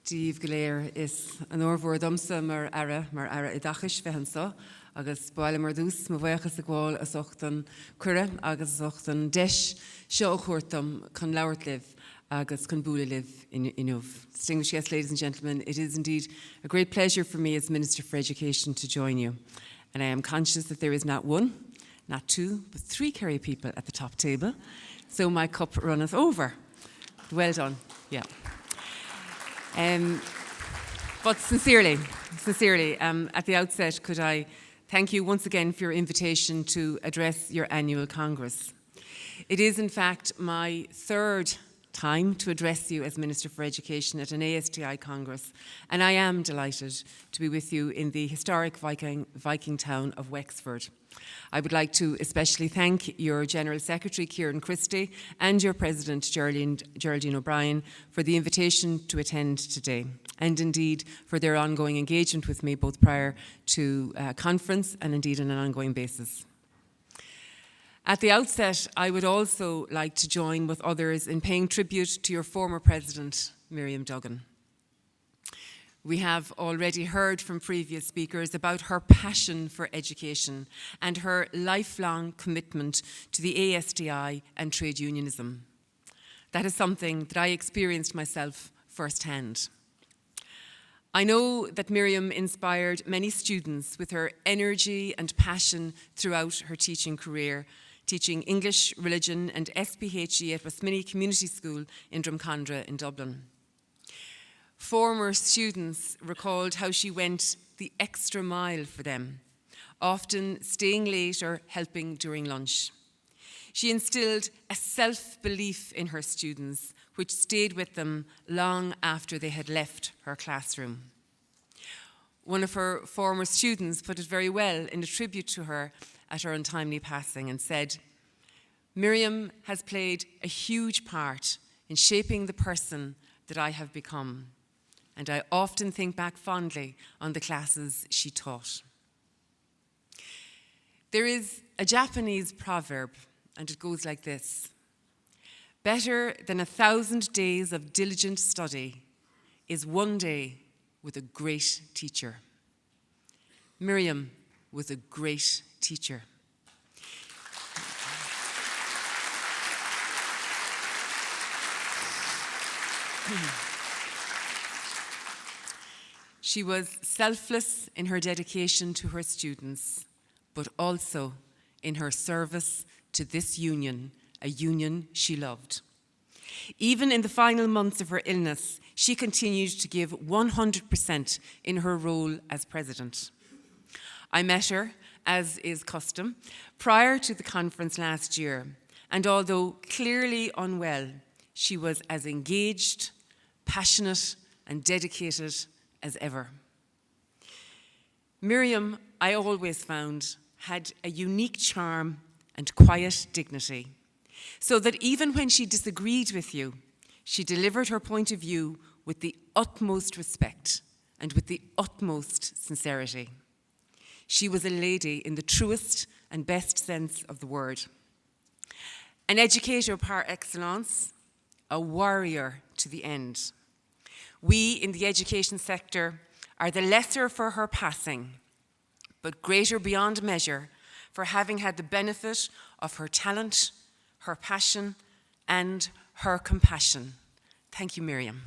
Díomh go léir is an ormhór domsa mar ara I dachas fehansa, agus baile mar dús mo bhachas a gháil as ochtan cuire agus ochtan deis seo chuirtam chun labhart liv agus chun búla liv inmh. Distinguished guests, ladies and gentlemen, it is indeed a great pleasure for me as Minister for Education to join you. And I am conscious that there is not one, not two, but three Kerry people at the top table. So my cup runneth over. Well done, yeah. But sincerely, at the outset, could I thank you once again for your invitation to address your annual Congress. It is, in fact, my third time to address you as Minister for Education at an ASTI Congress, and I am delighted to be with you in the historic Viking town of Wexford. I would like to especially thank your General Secretary, Kieran Christie, and your President, Geraldine O'Brien, for the invitation to attend today, and indeed for their ongoing engagement with me, both prior to conference and indeed on an ongoing basis. At the outset, I would also like to join with others in paying tribute to your former President, Miriam Duggan. We have already heard from previous speakers about her passion for education and her lifelong commitment to the ASTI and trade unionism. That is something that I experienced myself firsthand. I know that Miriam inspired many students with her energy and passion throughout her teaching career, teaching English, religion and SPHE at Westminster Community School in Drumcondra in Dublin. Former students recalled how she went the extra mile for them, often staying late or helping during lunch. She instilled a self-belief in her students, which stayed with them long after they had left her classroom. One of her former students put it very well in a tribute to her at her untimely passing and said, "Miriam has played a huge part in shaping the person that I have become, and I often think back fondly on the classes she taught." There is a Japanese proverb, and it goes like this: "Better than 1,000 days of diligent study is one day with a great teacher." Miriam was a great teacher. She was selfless in her dedication to her students, but also in her service to this union, a union she loved. Even in the final months of her illness, she continued to give 100% in her role as president. I met her, as is custom, prior to the conference last year, and although clearly unwell, she was as engaged, passionate, and dedicated as ever. Miriam, I always found, had a unique charm and quiet dignity, so that even when she disagreed with you, she delivered her point of view with the utmost respect and with the utmost sincerity. She was a lady in the truest and best sense of the word. An educator par excellence, a warrior to the end. We in the education sector are the lesser for her passing, but greater beyond measure for having had the benefit of her talent, her passion, and her compassion. Thank you, Miriam.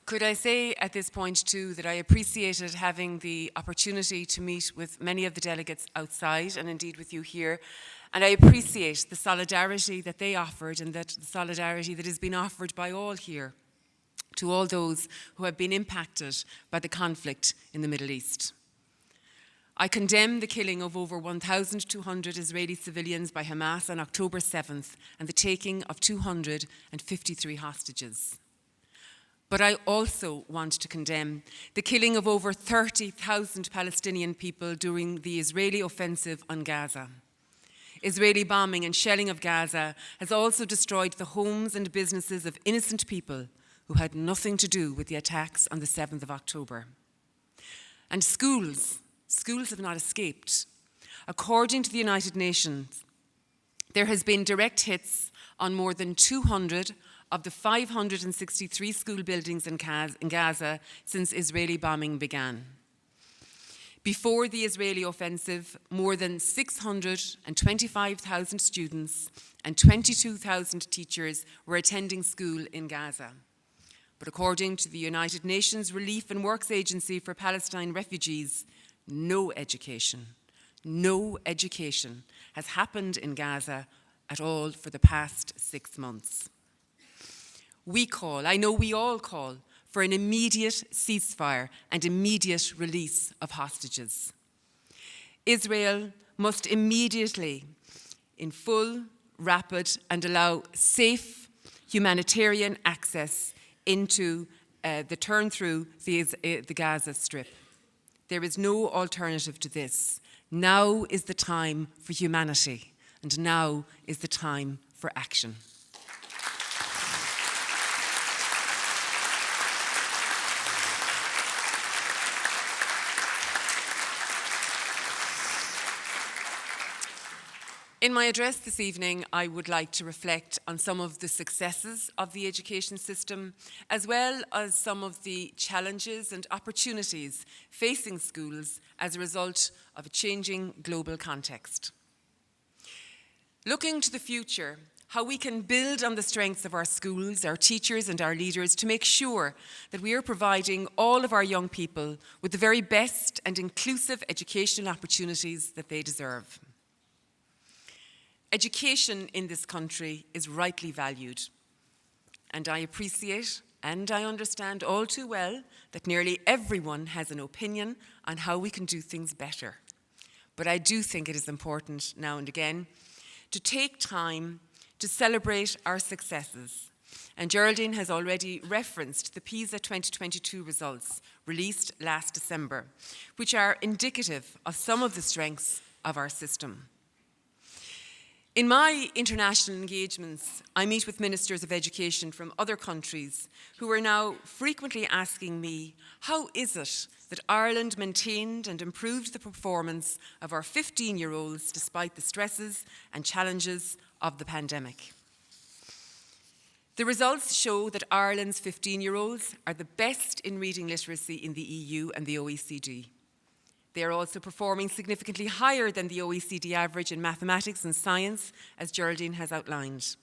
Could I say at this point, too, that I appreciated having the opportunity to meet with many of the delegates outside and indeed with you here. And I appreciate the solidarity that they offered and that the solidarity that has been offered by all here to all those who have been impacted by the conflict in the Middle East. I condemn the killing of over 1,200 Israeli civilians by Hamas on October 7th and the taking of 253 hostages. But I also want to condemn the killing of over 30,000 Palestinian people during the Israeli offensive on Gaza. Israeli bombing and shelling of Gaza has also destroyed the homes and businesses of innocent people who had nothing to do with the attacks on the 7th of October. And schools have not escaped. According to the United Nations, there has been direct hits on more than 200 of the 563 school buildings in Gaza since Israeli bombing began. Before the Israeli offensive, more than 625,000 students and 22,000 teachers were attending school in Gaza. But according to the United Nations Relief and Works Agency for Palestine Refugees, no education has happened in Gaza at all for the past 6 months. We all call for an immediate ceasefire and immediate release of hostages. Israel must immediately, in full, rapid, and allow safe humanitarian access into the turn through the Gaza Strip. There is no alternative to this. Now is the time for humanity, and now is the time for action. In my address this evening, I would like to reflect on some of the successes of the education system, as well as some of the challenges and opportunities facing schools as a result of a changing global context. Looking to the future, how we can build on the strengths of our schools, our teachers and our leaders to make sure that we are providing all of our young people with the very best and inclusive educational opportunities that they deserve. Education in this country is rightly valued, and I appreciate and I understand all too well that nearly everyone has an opinion on how we can do things better. But I do think it is important now and again to take time to celebrate our successes. And Geraldine has already referenced the PISA 2022 results released last December, which are indicative of some of the strengths of our system. In my international engagements, I meet with ministers of education from other countries who are now frequently asking me, how is it that Ireland maintained and improved the performance of our 15-year-olds despite the stresses and challenges of the pandemic? The results show that Ireland's 15-year-olds are the best in reading literacy in the EU and the OECD. They are also performing significantly higher than the OECD average in mathematics and science, as Geraldine has outlined.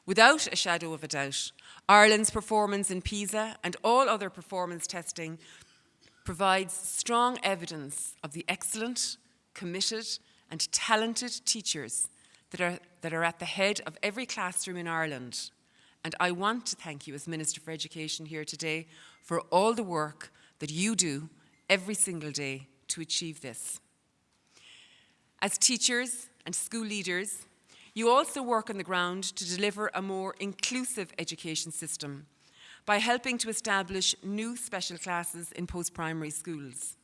Without a shadow of a doubt, Ireland's performance in PISA and all other performance testing provides strong evidence of the excellent, committed, and talented teachers that are at the head of every classroom in Ireland. And I want to thank you as Minister for Education here today for all the work that you do every single day to achieve this. As teachers and school leaders, you also work on the ground to deliver a more inclusive education system by helping to establish new special classes in post-primary schools.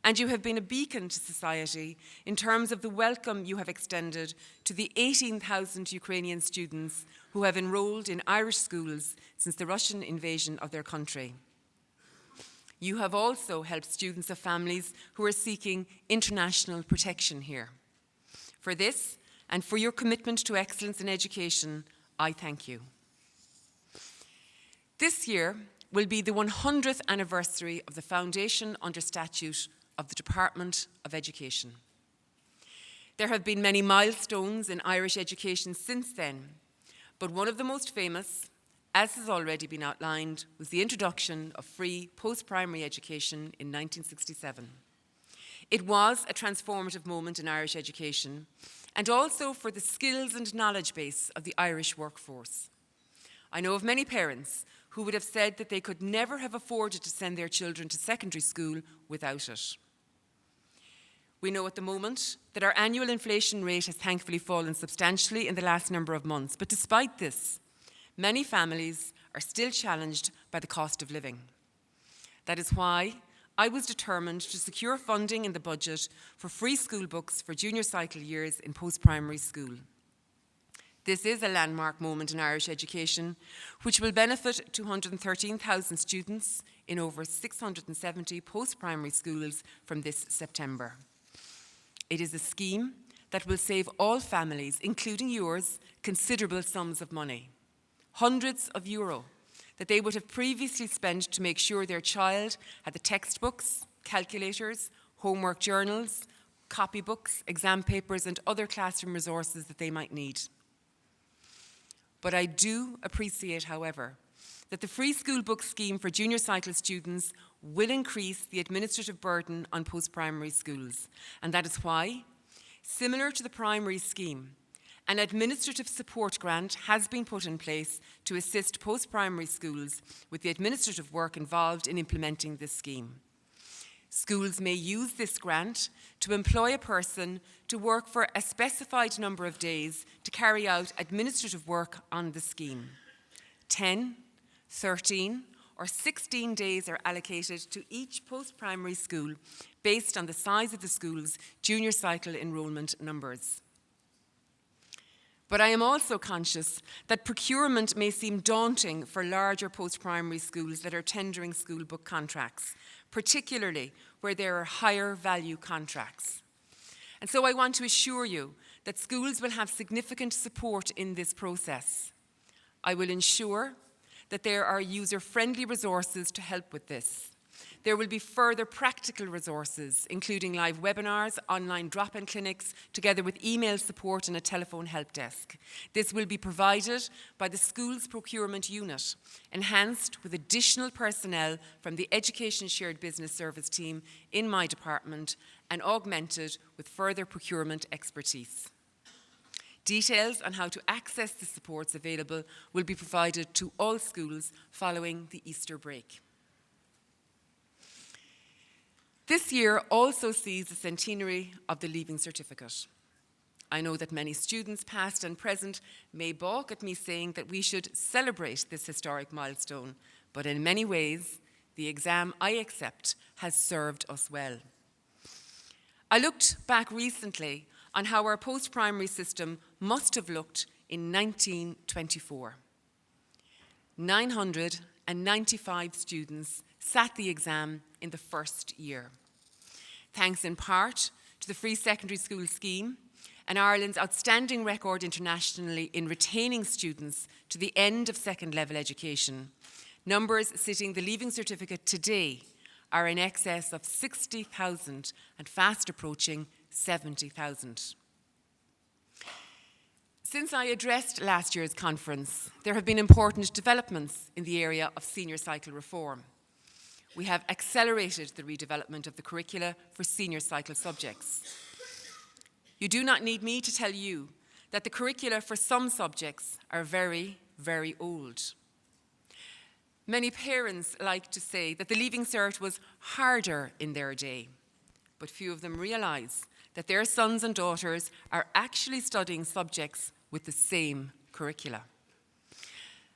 And you have been a beacon to society in terms of the welcome you have extended to the 18,000 Ukrainian students who have enrolled in Irish schools since the Russian invasion of their country. You have also helped students of families who are seeking international protection here. For this, and for your commitment to excellence in education, I thank you. This year will be the 100th anniversary of the foundation under statute of the Department of Education. There have been many milestones in Irish education since then, but one of the most famous, as has already been outlined, was the introduction of free post-primary education in 1967. It was a transformative moment in Irish education and also for the skills and knowledge base of the Irish workforce. I know of many parents who would have said that they could never have afforded to send their children to secondary school without it. We know at the moment that our annual inflation rate has thankfully fallen substantially in the last number of months, but despite this, many families are still challenged by the cost of living. That is why I was determined to secure funding in the budget for free school books for junior cycle years in post-primary school. This is a landmark moment in Irish education, which will benefit 213,000 students in over 670 post-primary schools from this September. It is a scheme that will save all families, including yours, considerable sums of money. Hundreds of euro that they would have previously spent to make sure their child had the textbooks, calculators, homework journals, copybooks, exam papers, and other classroom resources that they might need. But I do appreciate, however, that the free school book scheme for junior cycle students will increase the administrative burden on post-primary schools. And that is why, similar to the primary scheme, an administrative support grant has been put in place to assist post-primary schools with the administrative work involved in implementing this scheme. Schools may use this grant to employ a person to work for a specified number of days to carry out administrative work on the scheme. 10, 13, or 16 days are allocated to each post-primary school based on the size of the school's junior cycle enrolment numbers. But I am also conscious that procurement may seem daunting for larger post-primary schools that are tendering school book contracts, particularly where there are higher value contracts. And so I want to assure you that schools will have significant support in this process. I will ensure that there are user-friendly resources to help with this. There will be further practical resources, including live webinars, online drop-in clinics, together with email support and a telephone help desk. This will be provided by the school's procurement unit, enhanced with additional personnel from the Education Shared Business Service team in my department, and augmented with further procurement expertise. Details on how to access the supports available will be provided to all schools following the Easter break. This year also sees the centenary of the Leaving Certificate. I know that many students, past and present, may balk at me saying that we should celebrate this historic milestone, but in many ways, the exam I accept has served us well. I looked back recently on how our post-primary system must have looked in 1924. 995 students sat the exam in the first year. Thanks in part to the free secondary school scheme and Ireland's outstanding record internationally in retaining students to the end of second level education, numbers sitting the Leaving Certificate today are in excess of 60,000 and fast approaching 70,000. Since I addressed last year's conference, there have been important developments in the area of senior cycle reform. We have accelerated the redevelopment of the curricula for senior cycle subjects. You do not need me to tell you that the curricula for some subjects are very, very old. Many parents like to say that the Leaving Cert was harder in their day, but few of them realise that their sons and daughters are actually studying subjects with the same curricula.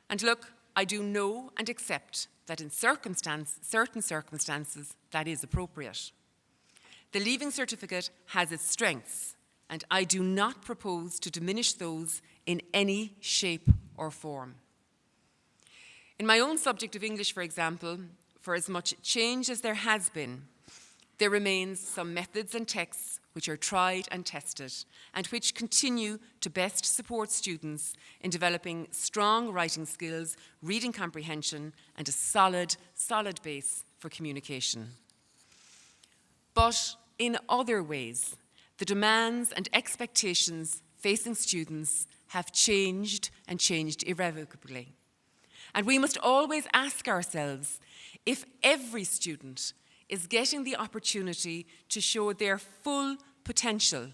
And look, I do know and accept that in certain circumstances that is appropriate. The Leaving Certificate has its strengths, and I do not propose to diminish those in any shape or form. In my own subject of English, for example, for as much change as there has been, there remains some methods and texts which are tried and tested and which continue to best support students in developing strong writing skills, reading comprehension, and a solid base for communication. But in other ways, the demands and expectations facing students have changed and changed irrevocably. And we must always ask ourselves if every student is getting the opportunity to show their full potential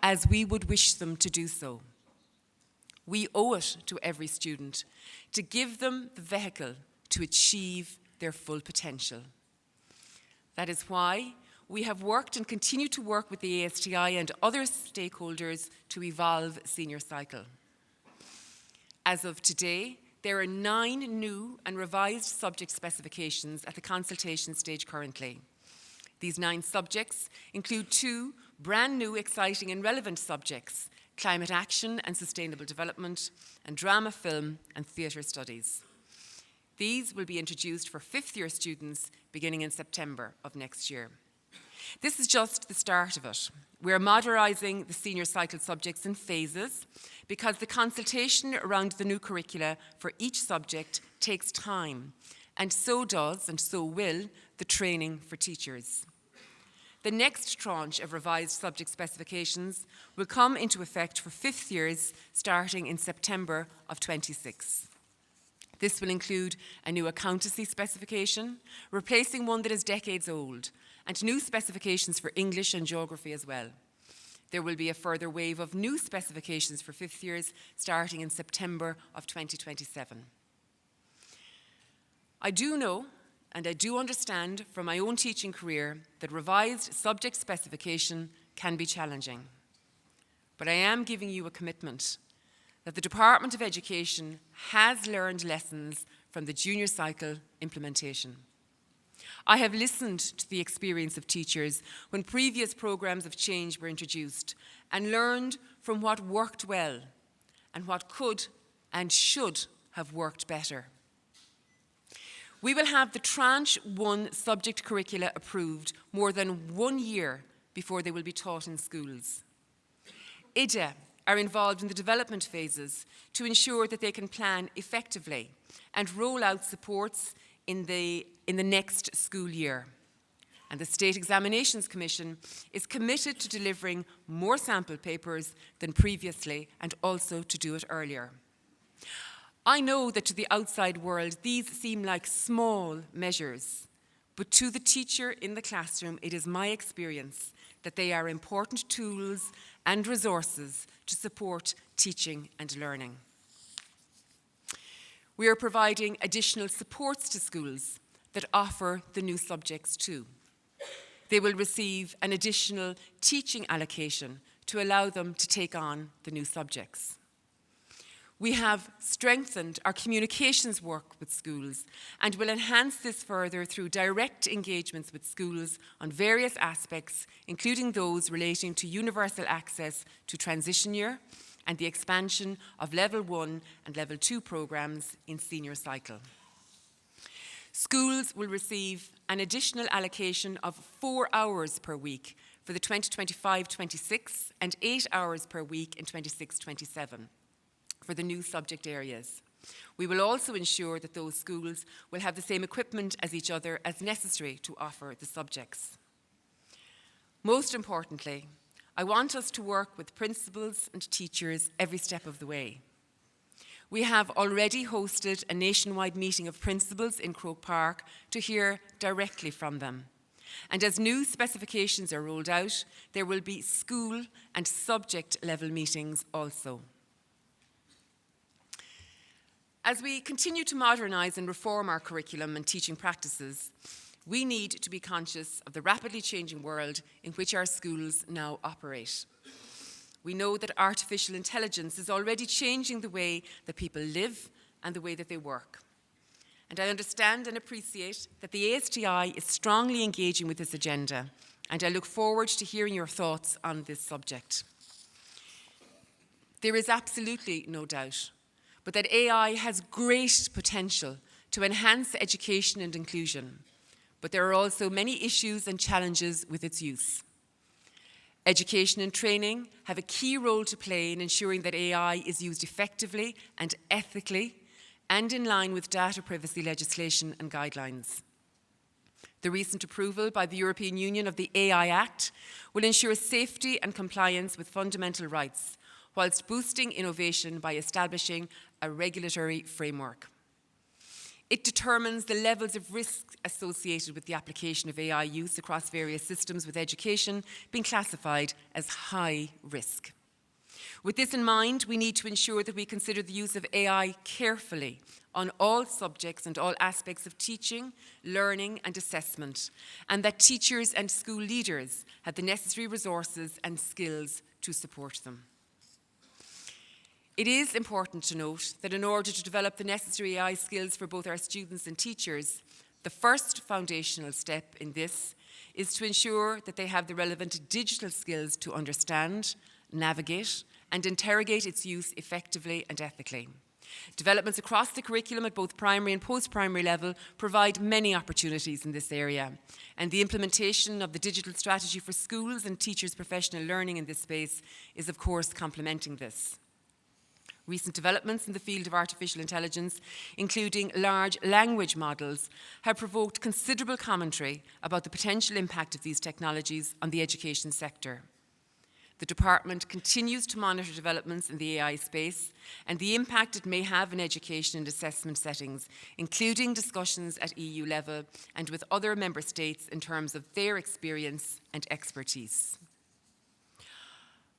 as we would wish them to do so. We owe it to every student to give them the vehicle to achieve their full potential. That is why we have worked and continue to work with the ASTI and other stakeholders to evolve senior cycle. As of today, there are 9 new and revised subject specifications at the consultation stage currently. These 9 subjects include 2 brand new, exciting and relevant subjects: climate action and sustainable development, and drama, film and theatre studies. These will be introduced for 5th year students beginning in September of next year. This is just the start of it. We are modernizing the senior cycle subjects in phases because the consultation around the new curricula for each subject takes time, and so does, and so will, the training for teachers. The next tranche of revised subject specifications will come into effect for fifth years starting in September of 26. This will include a new accountancy specification, replacing one that is decades old, and new specifications for English and geography as well. There will be a further wave of new specifications for fifth years starting in September of 2027. I do know and I do understand from my own teaching career that revised subject specification can be challenging. But I am giving you a commitment that the Department of Education has learned lessons from the junior cycle implementation. I have listened to the experience of teachers when previous programs of change were introduced and learned from what worked well and what could and should have worked better. We will have the Tranche 1 subject curricula approved more than 1 year before they will be taught in schools. IDA are involved in the development phases to ensure that they can plan effectively and roll out supports in the next school year. And the State Examinations Commission is committed to delivering more sample papers than previously and also to do it earlier. I know that to the outside world, these seem like small measures, but to the teacher in the classroom, it is my experience that they are important tools and resources to support teaching and learning. We are providing additional supports to schools that offer the new subjects too. They will receive an additional teaching allocation to allow them to take on the new subjects. We have strengthened our communications work with schools and will enhance this further through direct engagements with schools on various aspects, including those relating to universal access to transition year and the expansion of Level 1 and Level 2 programmes in senior cycle. Schools will receive an additional allocation of 4 hours per week for the 2025-26 and 8 hours per week in 26-27. For the new subject areas. We will also ensure that those schools will have the same equipment as each other as necessary to offer the subjects. Most importantly, I want us to work with principals and teachers every step of the way. We have already hosted a nationwide meeting of principals in Croke Park to hear directly from them. And as new specifications are rolled out, there will be school and subject level meetings also. As we continue to modernise and reform our curriculum and teaching practices, we need to be conscious of the rapidly changing world in which our schools now operate. We know that artificial intelligence is already changing the way that people live and the way that they work. And I understand and appreciate that the ASTI is strongly engaging with this agenda, and I look forward to hearing your thoughts on this subject. There is absolutely no doubt but that AI has great potential to enhance education and inclusion. But there are also many issues and challenges with its use. Education and training have a key role to play in ensuring that AI is used effectively and ethically and in line with data privacy legislation and guidelines. The recent approval by the European Union of the AI Act will ensure safety and compliance with fundamental rights, whilst boosting innovation by establishing a regulatory framework. It determines the levels of risk associated with the application of AI use across various systems, with education being classified as high risk. With this in mind, we need to ensure that we consider the use of AI carefully on all subjects and all aspects of teaching, learning and assessment, and that teachers and school leaders have the necessary resources and skills to support them. It is important to note that in order to develop the necessary AI skills for both our students and teachers, the first foundational step in this is to ensure that they have the relevant digital skills to understand, navigate, and interrogate its use effectively and ethically. Developments across the curriculum at both primary and post-primary level provide many opportunities in this area, and the implementation of the digital strategy for schools and teachers' professional learning in this space is, of course, complementing this. Recent developments in the field of artificial intelligence, including large language models, have provoked considerable commentary about the potential impact of these technologies on the education sector. The department continues to monitor developments in the AI space and the impact it may have in education and assessment settings, including discussions at EU level and with other member states in terms of their experience and expertise.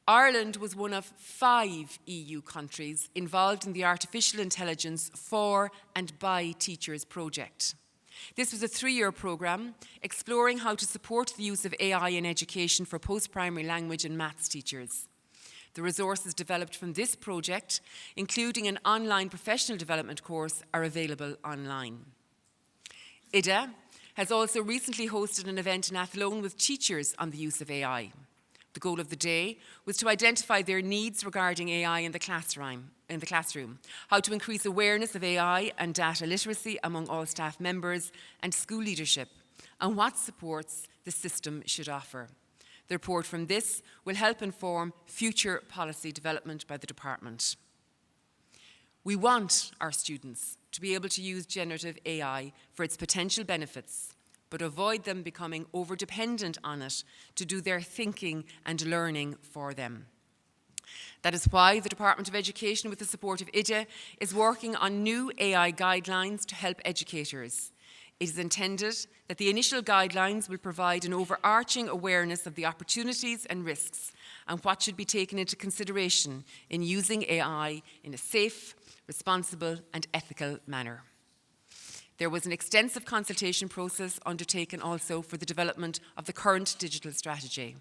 Ireland was one of 5 EU countries involved in the Artificial Intelligence for and by Teachers project. This was a 3-year programme exploring how to support the use of AI in education for post-primary language and maths teachers. The resources developed from this project, including an online professional development course, are available online. IDA has also recently hosted an event in Athlone with teachers on the use of AI. The goal of the day was to identify their needs regarding AI in the classroom, how to increase awareness of AI and data literacy among all staff members and school leadership, and what supports the system should offer. The report from this will help inform future policy development by the department. We want our students to be able to use generative AI for its potential benefits, but avoid them becoming over-dependent on it to do their thinking and learning for them. That is why the Department of Education, with the support of IDA, is working on new AI guidelines to help educators. It is intended that the initial guidelines will provide an overarching awareness of the opportunities and risks and what should be taken into consideration in using AI in a safe, responsible, and ethical manner. There was an extensive consultation process undertaken also for the development of the current digital strategy.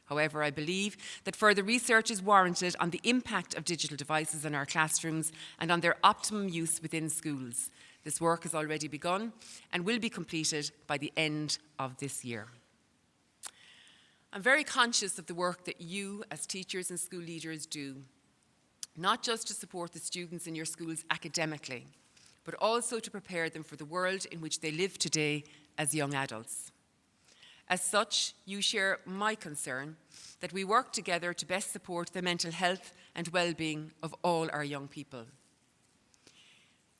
However, I believe that further research is warranted on the impact of digital devices in our classrooms and on their optimum use within schools. This work has already begun and will be completed by the end of this year. I'm very conscious of the work that you as teachers and school leaders do, not just to support the students in your schools academically, but also to prepare them for the world in which they live today as young adults. As such, you share my concern that we work together to best support the mental health and well-being of all our young people.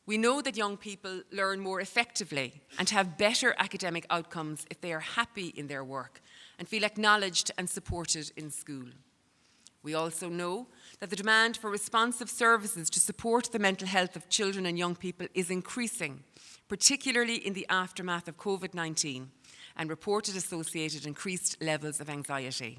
We know that young people learn more effectively and have better academic outcomes if they are happy in their work and feel acknowledged and supported in school. We also know that the demand for responsive services to support the mental health of children and young people is increasing, particularly in the aftermath of COVID-19, and reported associated increased levels of anxiety.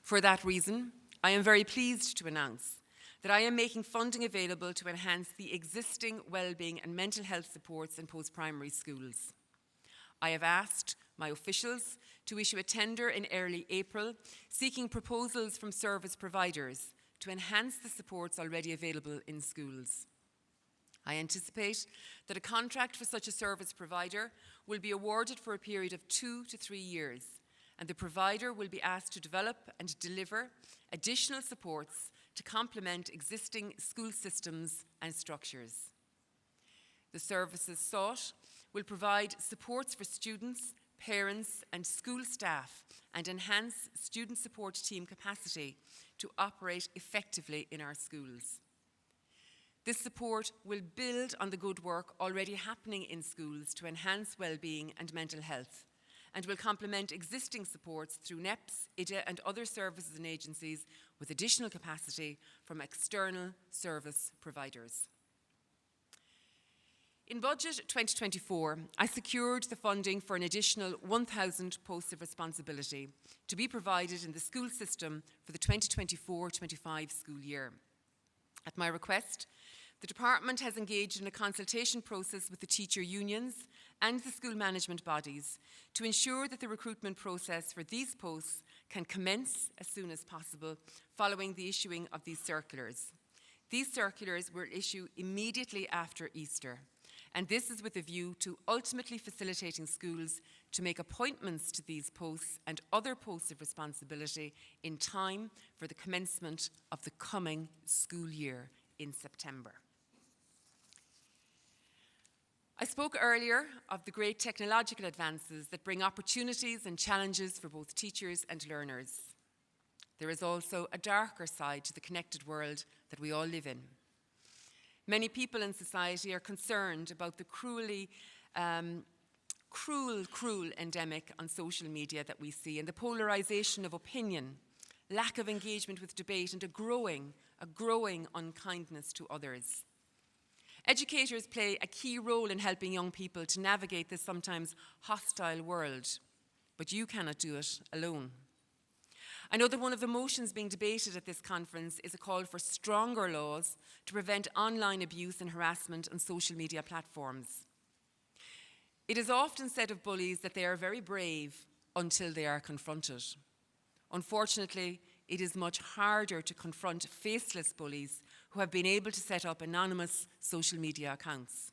For that reason, I am very pleased to announce that I am making funding available to enhance the existing wellbeing and mental health supports in post-primary schools. I have asked my officials to issue a tender in early April, seeking proposals from service providers to enhance the supports already available in schools. I anticipate that a contract for such a service provider will be awarded for a period of 2 to 3 years, and the provider will be asked to develop and deliver additional supports to complement existing school systems and structures. The services sought will provide supports for students, parents and school staff and enhance student support team capacity to operate effectively in our schools. This support will build on the good work already happening in schools to enhance well-being and mental health, and will complement existing supports through NEPs, IDA and other services and agencies with additional capacity from external service providers. In Budget 2024, I secured the funding for an additional 1,000 posts of responsibility to be provided in the school system for the 2024-25 school year. At my request, the department has engaged in a consultation process with the teacher unions and the school management bodies to ensure that the recruitment process for these posts can commence as soon as possible following the issuing of these circulars. These circulars will issue immediately after Easter, and this is with a view to ultimately facilitating schools to make appointments to these posts and other posts of responsibility in time for the commencement of the coming school year in September. I spoke earlier of the great technological advances that bring opportunities and challenges for both teachers and learners. There is also a darker side to the connected world that we all live in. Many people in society are concerned about the cruel endemic on social media that we see, and the polarization of opinion, lack of engagement with debate, and a growing unkindness to others. Educators play a key role in helping young people to navigate this sometimes hostile world, but you cannot do it alone. I know that one of the motions being debated at this conference is a call for stronger laws to prevent online abuse and harassment on social media platforms. It is often said of bullies that they are very brave until they are confronted. Unfortunately, it is much harder to confront faceless bullies who have been able to set up anonymous social media accounts.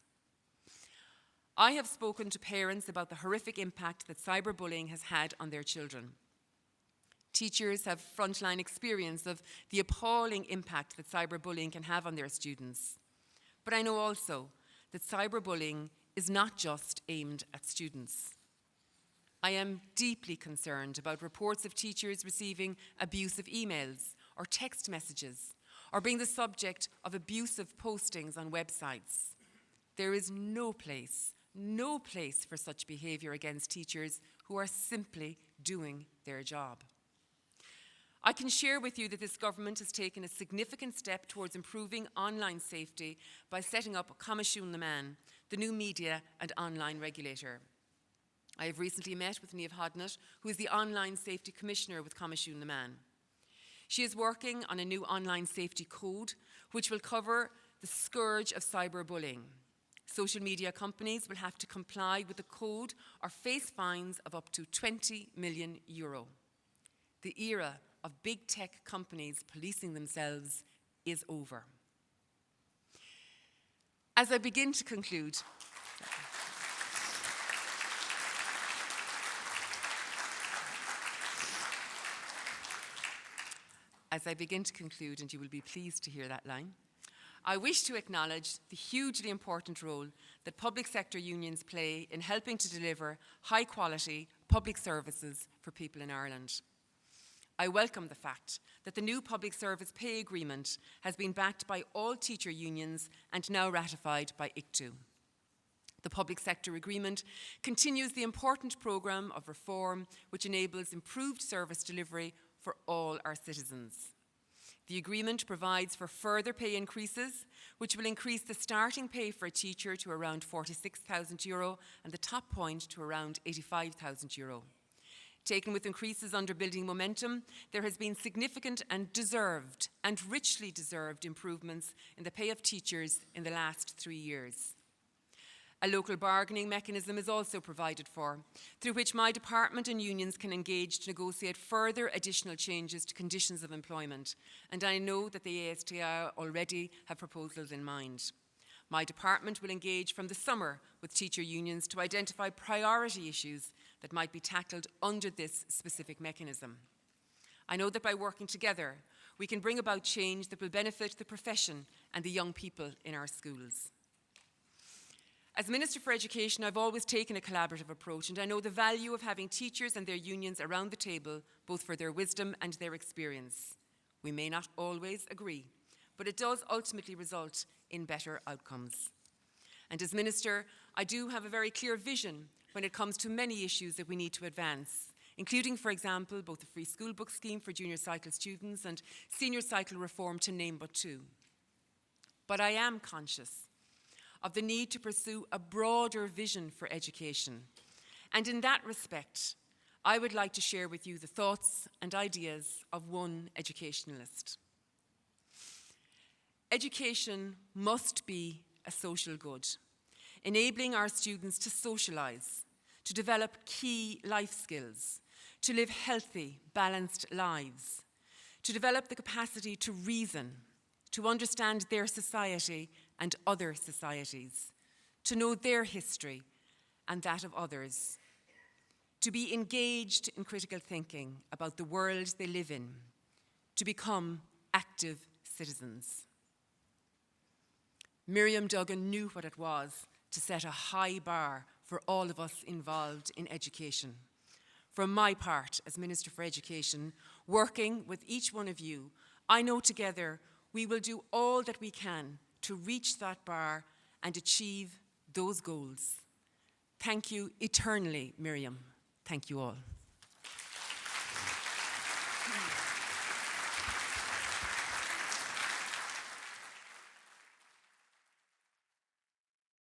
I have spoken to parents about the horrific impact that cyberbullying has had on their children. Teachers have frontline experience of the appalling impact that cyberbullying can have on their students. But I know also that cyberbullying is not just aimed at students. I am deeply concerned about reports of teachers receiving abusive emails or text messages or being the subject of abusive postings on websites. There is no place for such behaviour against teachers who are simply doing their job. I can share with you that this government has taken a significant step towards improving online safety by setting up Coimisiún na Meán, the new media and online regulator. I have recently met with Niamh Hodnett, who is the Online Safety Commissioner with Coimisiún na Meán. She is working on a new online safety code, which will cover the scourge of cyberbullying. Social media companies will have to comply with the code or face fines of up to €20 million. The era of big tech companies policing themselves is over. As I begin to conclude, and you will be pleased to hear that line, I wish to acknowledge the hugely important role that public sector unions play in helping to deliver high-quality public services for people in Ireland. I welcome the fact that the new Public Service Pay Agreement has been backed by all teacher unions and now ratified by ICTU. The Public Sector Agreement continues the important programme of reform which enables improved service delivery for all our citizens. The agreement provides for further pay increases, which will increase the starting pay for a teacher to around €46,000 and the top point to around €85,000. Taken with increases under building momentum, there has been significant and richly deserved improvements in the pay of teachers in the last 3 years. A local bargaining mechanism is also provided for, through which my department and unions can engage to negotiate further additional changes to conditions of employment, and I know that the ASTI already have proposals in mind. My department will engage from the summer with teacher unions to identify priority issues that might be tackled under this specific mechanism. I know that by working together, we can bring about change that will benefit the profession and the young people in our schools. As Minister for Education, I've always taken a collaborative approach, and I know the value of having teachers and their unions around the table, both for their wisdom and their experience. We may not always agree, but it does ultimately result in better outcomes. And as Minister, I do have a very clear vision when it comes to many issues that we need to advance, including, for example, both the free school book scheme for junior cycle students and senior cycle reform, to name but two. But I am conscious of the need to pursue a broader vision for education. And in that respect, I would like to share with you the thoughts and ideas of one educationalist. Education must be a social good, enabling our students to socialise, to develop key life skills, to live healthy, balanced lives, to develop the capacity to reason, to understand their society and other societies, to know their history and that of others, to be engaged in critical thinking about the world they live in, to become active citizens. Miriam Duggan knew what it was to set a high bar for all of us involved in education. For my part, as Minister for Education, working with each one of you, I know together we will do all that we can to reach that bar and achieve those goals. Thank you eternally, Miriam. Thank you all.